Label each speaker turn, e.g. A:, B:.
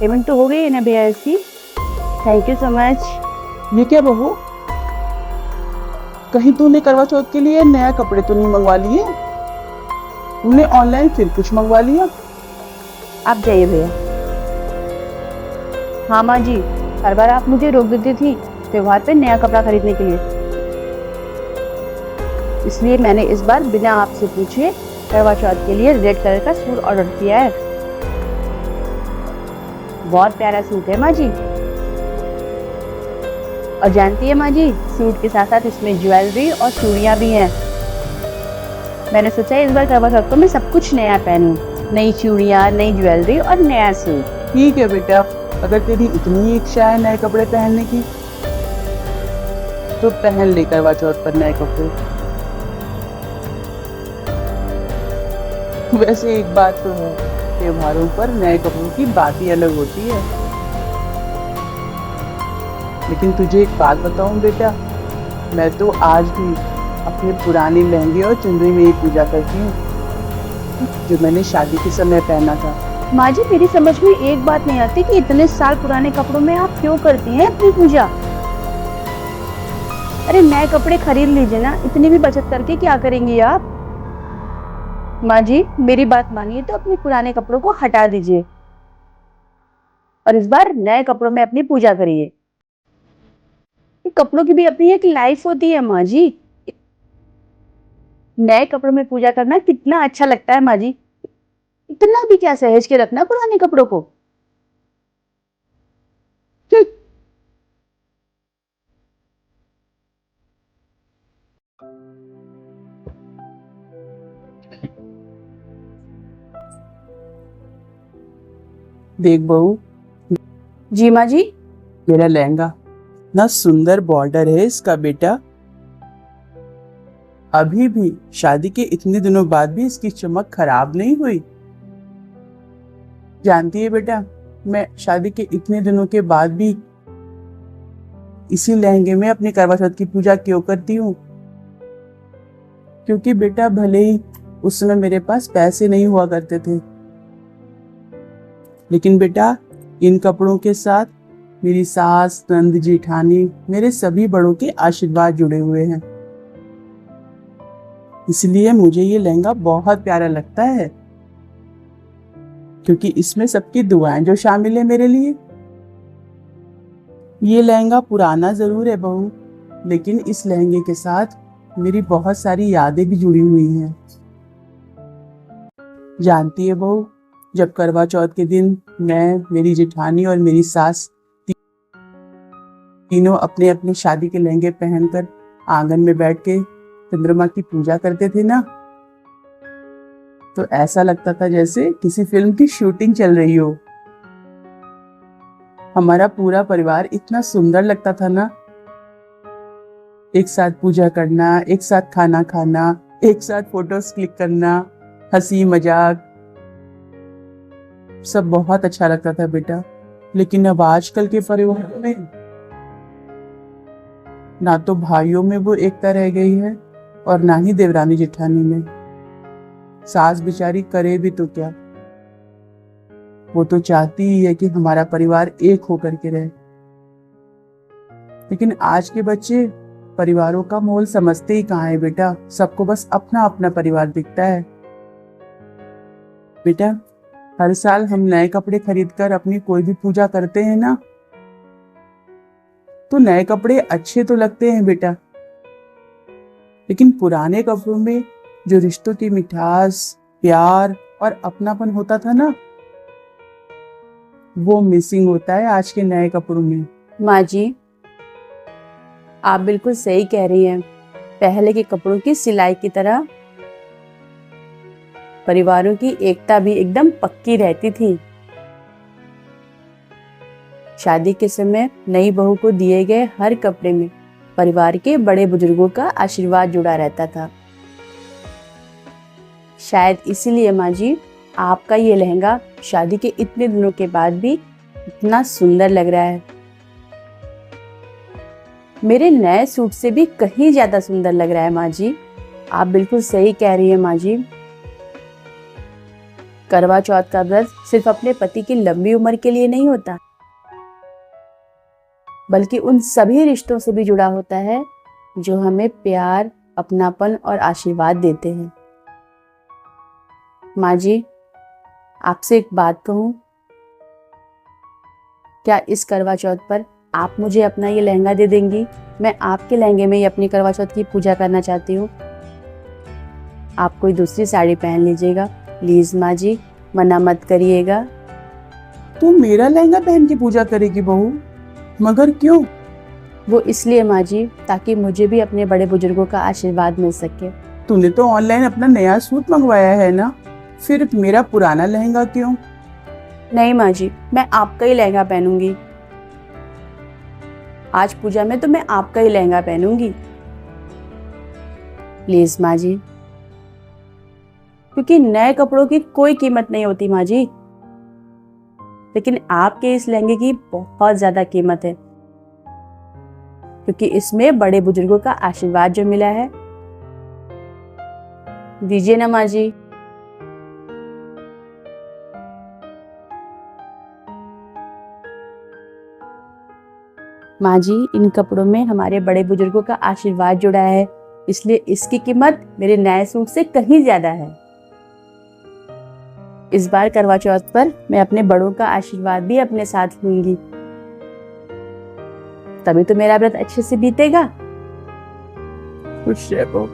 A: Payment तो हो गई है ना भैया इसकी। Thank you so much.
B: ये क्या बहू, कहीं तूने करवा चौथ के लिए नया कपड़े तो नहीं मंगवा लिए? तुमने ऑनलाइन फिर कुछ मंगवा लिया?
A: आप जाइए भैया। हाँ माँ जी, हर बार आप मुझे रोक देती थी त्योहार पे नया कपड़ा खरीदने के लिए, इसलिए मैंने इस बार बिना आपसे पूछे करवा चौथ के लिए रेड कलर का सूट ऑर्डर किया है। बहुत प्यारा सूट है माँ जी। और जानती है माँ जी, सूट के साथ साथ इसमें ज्वेलरी और चूड़ियाँ भी हैं। मैंने सोचा इस बार करवा चौथ को मैं सब कुछ नया पहनूं, नई चूड़ियाँ, नई ज्वेलरी और नया सूट।
B: ठीक है बेटा, अगर तेरी इतनी इच्छा है नए कपड़े पहनने की तो पहन ले करवा चौथ पर नए कपड़े। वैसे एक बात तो है, त्योहारों पर नए कपड़ों की बात ही अलग होती है। लेकिन तुझे एक बात बताऊं बेटा, मैं तो आज भी अपने पुराने लहंगे और चुनरी में ही पूजा करती हूँ जो मैंने शादी के समय पहना था।
A: माँ जी, मेरी समझ में एक बात नहीं आती कि इतने साल पुराने कपड़ों में आप क्यों करती हैं अपनी पूजा। अरे नए कपड़े खरीद लीजिए ना, इतनी भी बचत करके क्या करेंगी आप। माँ जी, मेरी बात मानिए तो अपने पुराने कपड़ों को हटा दीजिए और इस बार नए कपड़ों में अपनी पूजा करिए। कपड़ों की भी अपनी एक लाइफ होती है माँ जी। नए कपड़ों में पूजा करना कितना अच्छा लगता है माँ जी। इतना भी क्या सहेज के रखना पुराने कपड़ों को।
B: देख बहू,
A: जी माँ जी।
B: मेरा लहंगा ना सुंदर बॉर्डर है इसका बेटा। अभी भी शादी के इतने दिनों बाद भी इसकी चमक खराब नहीं हुई। जानती है बेटा, मैं शादी के इतने दिनों के बाद भी इसी लहंगे में अपनी करवा चौथ की पूजा क्यों करती हूँ? क्योंकि बेटा भले ही उस समय मेरे पास पैसे नहीं हुआ करते थे, लेकिन बेटा इन कपड़ों के साथ मेरी सास, नंद, जेठानी, मेरे सभी बड़ों के आशीर्वाद जुड़े हुए हैं। इसलिए मुझे ये लहंगा बहुत प्यारा लगता है, क्योंकि इसमें सबकी दुआएं जो शामिल है मेरे लिए। ये लहंगा पुराना जरूर है बहू, लेकिन इस लहंगे के साथ मेरी बहुत सारी यादें भी जुड़ी हुई हैं। जानती है बहू, जब करवा चौथ के दिन मैं, मेरी जेठानी और मेरी सास तीनों अपने अपने शादी के लहंगे पहनकर आंगन में बैठ के चंद्रमा की पूजा करते थे ना, तो ऐसा लगता था जैसे किसी फिल्म की शूटिंग चल रही हो। हमारा पूरा परिवार इतना सुंदर लगता था ना। एक साथ पूजा करना, एक साथ खाना खाना, एक साथ फोटोज क्लिक करना, हंसी मजाक, सब बहुत अच्छा लगता था बेटा। लेकिन अब आजकल के परिवार में ना तो भाइयों में वो एकता रह गई है और ना ही देवरानी जेठानी में। सास बेचारी करे भी तो क्या, वो तो चाहती ही है कि हमारा परिवार एक होकर के रहे। लेकिन आज के बच्चे परिवारों का मोल समझते ही कहाँ है बेटा, सबको बस अपना अपना परिवार दिखता है। बेटा हर साल हम नए कपड़े खरीदकर अपनी कोई भी पूजा करते हैं ना, तो नए कपड़े अच्छे तो लगते हैं बेटा, लेकिन पुराने कपड़ों में जो रिश्तों की मिठास, प्यार और अपनापन होता था ना, वो मिसिंग होता है आज के नए कपड़ों में।
A: माँ जी, आप बिल्कुल सही कह रही हैं। पहले के कपड़ों की सिलाई की तरह परिवारों की एकता भी एकदम पक्की रहती थी। शादी के समय नई बहू को दिए गए हर कपड़े में परिवार के बड़े बुजुर्गों का आशीर्वाद जुड़ा रहता था। शायद इसीलिए माँ जी, आपका ये लहंगा शादी के इतने दिनों के बाद भी इतना सुंदर लग रहा है। मेरे नए सूट से भी कहीं ज्यादा सुंदर लग रहा है माँ जी। आप बिल्कुल सही कह रही है माँ जी। करवा चौथ का व्रत सिर्फ अपने पति की लंबी उम्र के लिए नहीं होता, बल्कि उन सभी रिश्तों से भी जुड़ा होता है जो हमें प्यार, अपनापन और आशीर्वाद देते हैं। माँ जी, आपसे एक बात कहूँ, क्या इस करवा चौथ पर आप मुझे अपना ये लहंगा दे देंगी? मैं आपके लहंगे में ही अपनी करवा चौथ की पूजा करना चाहती हूँ। आप कोई दूसरी साड़ी पहन लीजिएगा, प्लीज माँ जी, मना मत करिएगा।
B: तू मेरा लहंगा पहन के पूजा करेगी बहू? मगर क्यों?
A: वो इसलिए माँ जी, ताकि मुझे भी अपने बड़े बुजुर्गों का आशीर्वाद मिल सके।
B: तूने तो ऑनलाइन अपना नया सूट मंगवाया है ना, फिर मेरा पुराना लहंगा क्यों?
A: नहीं माँ जी, मैं आपका ही लहंगा पहनूंगी। आज पूजा में तो मैं आपका ही लहंगा पहनूंगी, प्लीज माँ जी, क्योंकि नए कपड़ों की कोई कीमत नहीं होती माँ जी, लेकिन आपके इस लहंगे की बहुत ज्यादा कीमत है, क्योंकि इसमें बड़े बुजुर्गों का आशीर्वाद जो मिला है। दीजिए ना माँ जी। माँ जी, इन कपड़ों में हमारे बड़े बुजुर्गों का आशीर्वाद जुड़ा है, इसलिए इसकी कीमत मेरे नए सूट से कहीं ज्यादा है। इस बार करवा चौथ पर मैं अपने बड़ों का आशीर्वाद भी अपने साथ लूंगी, तभी तो मेरा व्रत अच्छे से बीतेगा।
B: खुश रहो।